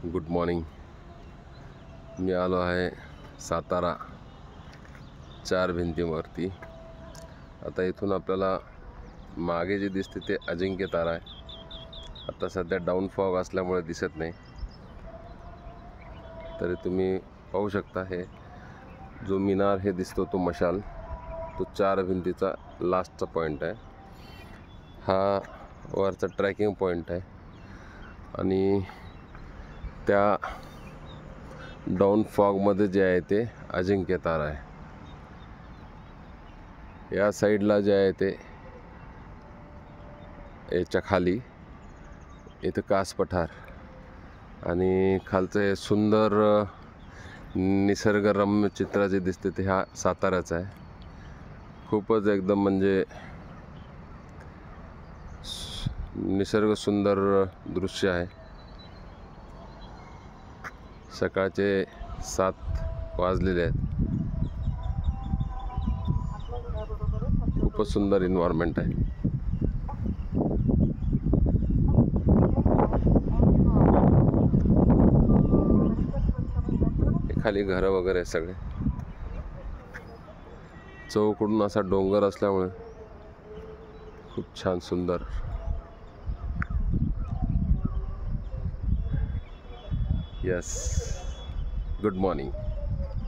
Good morning. मी आलो आहे सातारा चार भिंतीवरती. आता इथून आपल्याला मागे जे दिसते ते अजिंक्य तारा आहे. आता सध्या डाऊन फॉग असल्यामुळे दिसत नाही, तरी तुम्ही पाहू शकता. हे जो मिनार हे दिसतो तो मशाल, तो चार भिंतीचा लास्टचा पॉईंट आहे. हा वरचा ट्रॅकिंग पॉईंट आहे आणि त्या डाऊन फॉगमध्ये जे आहे ते अजिंक्य तारा आहे. या साईडला जे आहे ते याच्या खाली इथं कास पठार आणि खालचं हे सुंदर निसर्गरम्य चित्र जे दिसते ते ह्या साताऱ्याचं आहे. खूपच एकदम म्हणजे निसर्ग सुंदर दृश्य आहे. सकाळचे 7 वाजलेले आहेत. खूपच सुंदर एन्व्हायरमेंट आहे. खाली घरं वगैरे सगळे, चौकडून असा डोंगर असल्यामुळे खूप छान सुंदर. Yes, good morning.